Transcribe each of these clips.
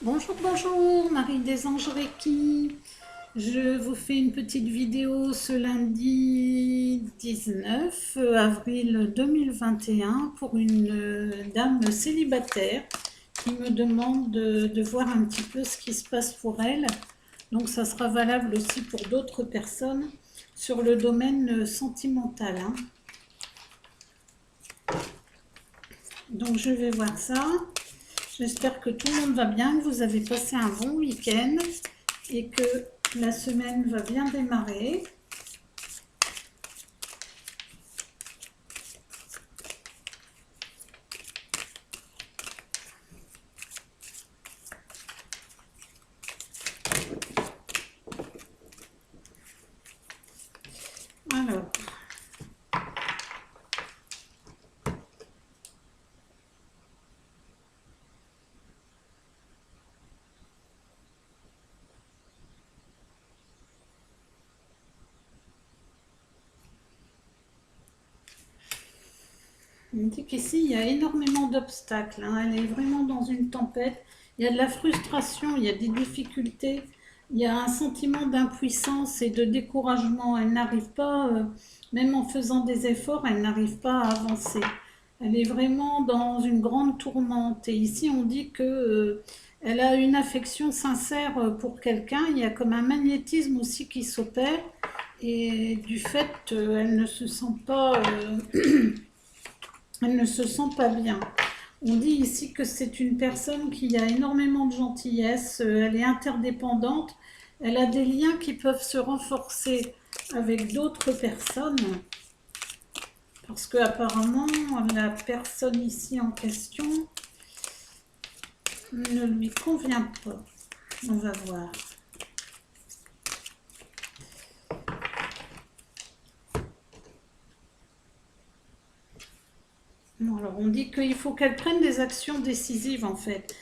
Bonjour, bonjour, Marie des Anges Reiki. Je vous fais une petite vidéo ce lundi 19 avril 2021 pour une dame célibataire qui me demande de voir un petit peu ce qui se passe pour elle. Donc ça sera valable aussi pour d'autres personnes sur le domaine sentimental, hein. Donc je vais voir ça. J'espère que tout le monde va bien, que vous avez passé un bon week-end et que la semaine va bien démarrer. Alors, on dit qu'ici, il y a énormément d'obstacles, hein. Elle est vraiment dans une tempête. Il y a de la frustration, il y a des difficultés, il y a un sentiment d'impuissance et de découragement. Elle n'arrive pas, même en faisant des efforts, elle n'arrive pas à avancer. Elle est vraiment dans une grande tourmente. Et ici, on dit que elle a une affection sincère pour quelqu'un. Il y a comme un magnétisme aussi qui s'opère. Et du fait, elle ne se sent pas, elle ne se sent pas bien. On dit ici que c'est une personne qui a énormément de gentillesse, elle est interdépendante, elle a des liens qui peuvent se renforcer avec d'autres personnes, parce que apparemment la personne ici en question ne lui convient pas. On va voir. Alors on dit qu'il faut qu'elle prenne des actions décisives en fait.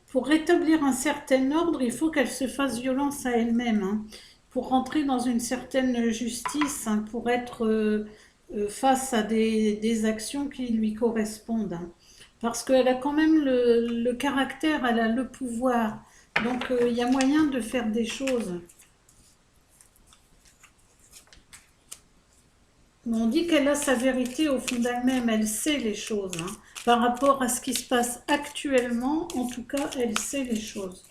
Pour rétablir un certain ordre, il faut qu'elle se fasse violence à elle-même, hein, pour rentrer dans une certaine justice, hein, pour être face à des actions qui lui correspondent, hein. Parce qu'elle a quand même le caractère, elle a le pouvoir. Donc il y a moyen de faire des choses. On dit qu'elle a sa vérité au fond d'elle-même, elle sait les choses, hein. Par rapport à ce qui se passe actuellement, en tout cas, elle sait les choses.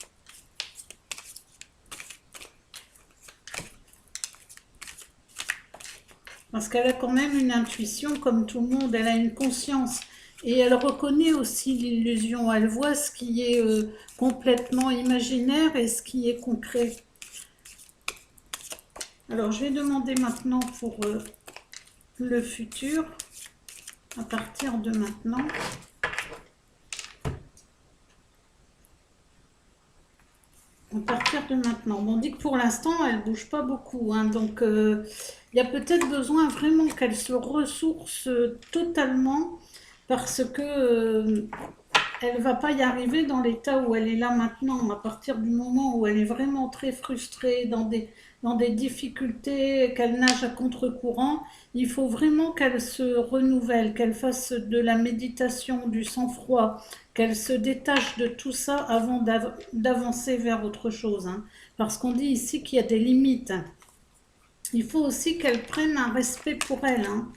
Parce qu'elle a quand même une intuition, comme tout le monde, elle a une conscience. Et elle reconnaît aussi l'illusion, elle voit ce qui est complètement imaginaire et ce qui est concret. Alors, je vais demander maintenant pour le futur, à partir de maintenant. À partir de maintenant. Bon, on dit que pour l'instant, elle ne bouge pas beaucoup, hein, donc il y a peut-être besoin vraiment qu'elle se ressource totalement parce que elle va pas y arriver dans l'état où elle est là maintenant. À partir du moment où elle est vraiment très frustrée, dans des difficultés, qu'elle nage à contre-courant, il faut vraiment qu'elle se renouvelle, qu'elle fasse de la méditation, du sang-froid, qu'elle se détache de tout ça avant d'avancer vers autre chose, hein. Parce qu'on dit ici qu'il y a des limites. Il faut aussi qu'elle prenne un respect pour elle, hein.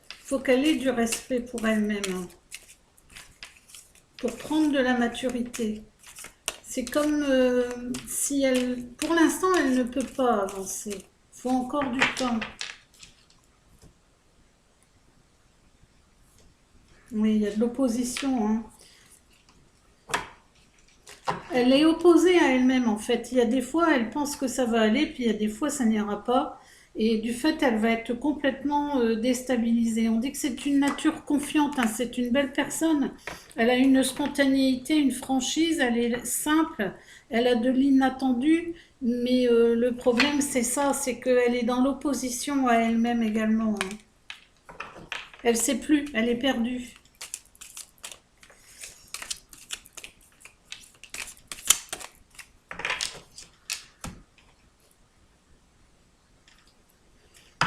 Il faut qu'elle ait du respect pour elle-même, hein, pour prendre de la maturité. C'est comme si elle, pour l'instant, elle ne peut pas avancer. Il faut encore du temps. Oui, il y a de l'opposition, hein. Elle est opposée à elle-même en fait. Il y a des fois, elle pense que ça va aller, puis il y a des fois, ça n'ira pas. Et du fait, elle va être complètement déstabilisée. On dit que c'est une nature confiante, hein, c'est une belle personne. Elle a une spontanéité, une franchise, elle est simple, elle a de l'inattendu. Mais le problème, c'est ça, c'est qu'elle est dans l'opposition à elle-même également, hein. Elle ne sait plus, elle est perdue.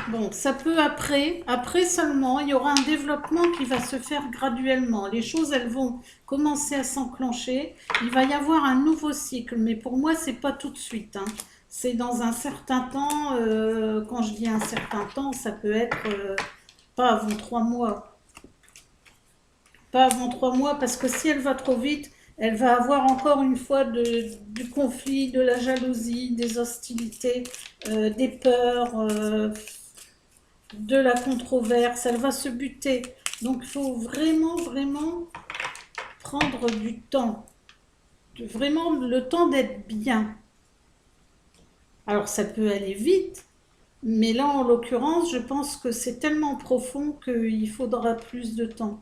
Bon, ça peut après seulement, il y aura un développement qui va se faire graduellement. Les choses, elles vont commencer à s'enclencher. Il va y avoir un nouveau cycle, mais pour moi, c'est pas tout de suite, hein. C'est dans un certain temps. Quand je dis un certain temps, ça peut être pas avant 3 mois. Pas avant 3 mois, parce que si elle va trop vite, elle va avoir encore une fois du conflit, de la jalousie, des hostilités, des peurs. De la controverse, elle va se buter. Donc il faut vraiment, vraiment prendre du temps. Vraiment le temps d'être bien. Alors ça peut aller vite, mais là en l'occurrence, je pense que c'est tellement profond qu'il faudra plus de temps.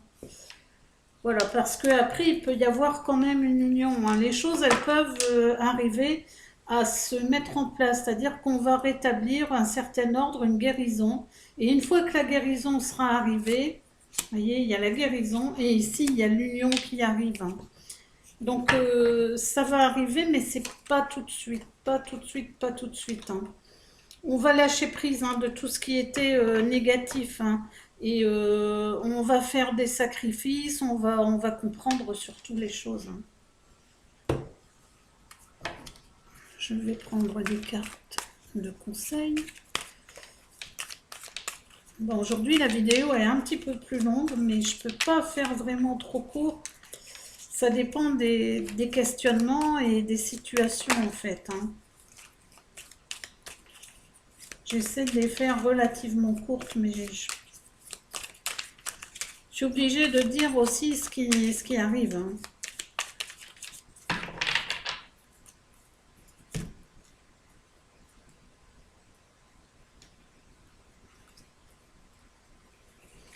Voilà, parce qu'après, il peut y avoir quand même une union, hein. Les choses, elles peuvent arriver à se mettre en place, c'est-à-dire qu'on va rétablir un certain ordre, une guérison. Et une fois que la guérison sera arrivée, vous voyez, il y a la guérison et ici, il y a l'union qui arrive, hein. Donc, ça va arriver, mais c'est pas tout de suite, pas tout de suite, pas tout de suite, hein. On va lâcher prise, hein, de tout ce qui était négatif, hein, et on va faire des sacrifices, on va comprendre surtout les choses, hein. Je vais prendre des cartes de conseil. Bon, aujourd'hui la vidéo est un petit peu plus longue, mais je peux pas faire vraiment trop court. Ça dépend des questionnements et des situations en fait, hein. J'essaie de les faire relativement courtes, mais je suis obligée de dire aussi ce qui arrive, hein.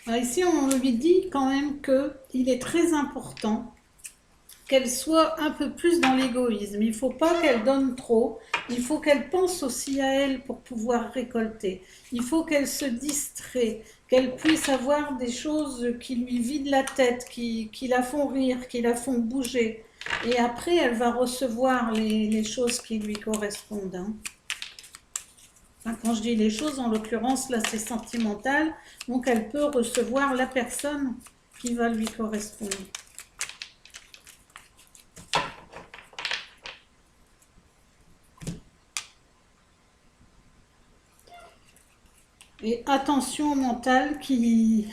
Alors ici, on lui dit quand même qu'il est très important qu'elle soit un peu plus dans l'égoïsme. Il ne faut pas qu'elle donne trop. Il faut qu'elle pense aussi à elle pour pouvoir récolter. Il faut qu'elle se distrait, qu'elle puisse avoir des choses qui lui vident la tête, qui la font rire, qui la font bouger. Et après, elle va recevoir les choses qui lui correspondent, hein. Enfin, quand je dis les choses, en l'occurrence, là, c'est sentimental. Donc, elle peut recevoir la personne qui va lui correspondre. Et attention au mental qui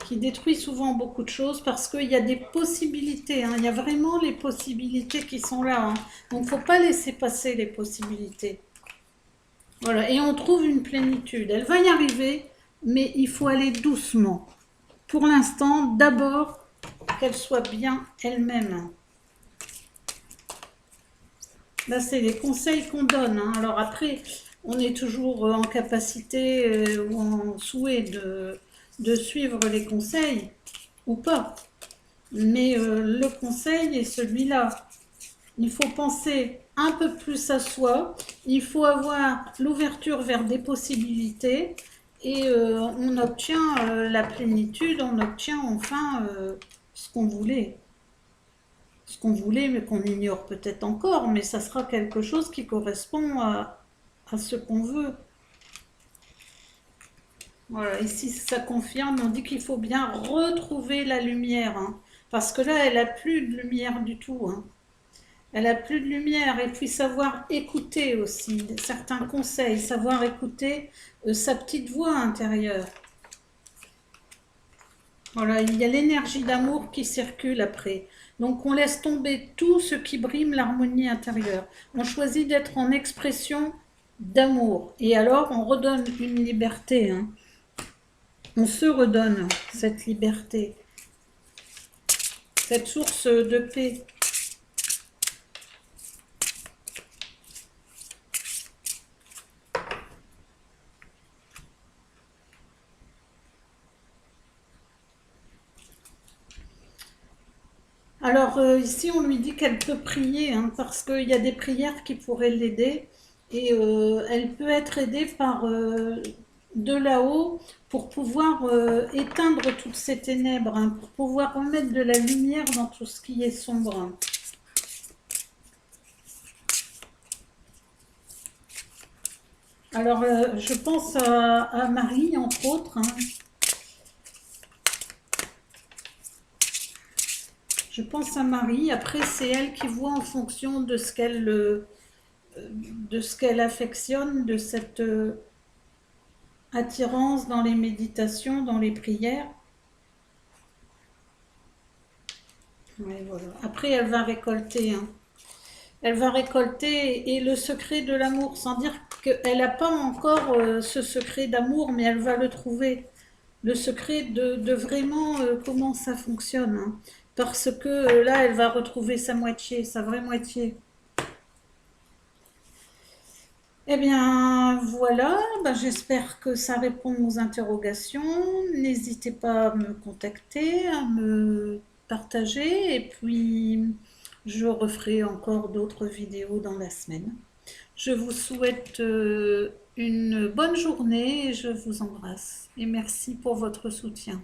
détruit souvent beaucoup de choses parce qu'il y a des possibilités, hein. Il y a vraiment les possibilités qui sont là, hein. Donc, il ne faut pas laisser passer les possibilités. Voilà, et on trouve une plénitude. Elle va y arriver, mais il faut aller doucement. Pour l'instant, d'abord, qu'elle soit bien elle-même. Là, c'est les conseils qu'on donne, hein. Alors après, on est toujours en capacité ou en souhait de suivre les conseils ou pas. Mais le conseil est celui-là. Il faut penser un peu plus à soi. Il faut avoir l'ouverture vers des possibilités. Et on obtient la plénitude, on obtient enfin ce qu'on voulait. Ce qu'on voulait, mais qu'on ignore peut-être encore, mais ça sera quelque chose qui correspond à ce qu'on veut. Voilà, ici ça confirme, on dit qu'il faut bien retrouver la lumière, hein, parce que là, elle n'a plus de lumière du tout, hein. Elle n'a plus de lumière, et puis savoir écouter aussi, certains conseils, savoir écouter sa petite voix intérieure. Voilà, il y a l'énergie d'amour qui circule après. Donc on laisse tomber tout ce qui brime l'harmonie intérieure. On choisit d'être en expression d'amour. Et alors on redonne une liberté, hein. On se redonne cette liberté, cette source de paix. Alors ici, on lui dit qu'elle peut prier, hein, parce qu'il y a des prières qui pourraient l'aider. Et elle peut être aidée par de là-haut pour pouvoir éteindre toutes ces ténèbres, hein, pour pouvoir remettre de la lumière dans tout ce qui est sombre, hein. Alors, je pense à Marie, entre autres, hein. Je pense à Marie. Après, c'est elle qui voit en fonction de ce qu'elle affectionne, de cette attirance dans les méditations, dans les prières. Ouais, voilà. Après, elle va récolter, hein. Elle va récolter et le secret de l'amour, sans dire qu'elle n'a pas encore ce secret d'amour, mais elle va le trouver. Le secret de vraiment comment ça fonctionne, hein. Parce que là, elle va retrouver sa moitié, sa vraie moitié. Eh bien, voilà, ben, j'espère que ça répond aux interrogations. N'hésitez pas à me contacter, à me partager, et puis je referai encore d'autres vidéos dans la semaine. Je vous souhaite une bonne journée et je vous embrasse. Et merci pour votre soutien.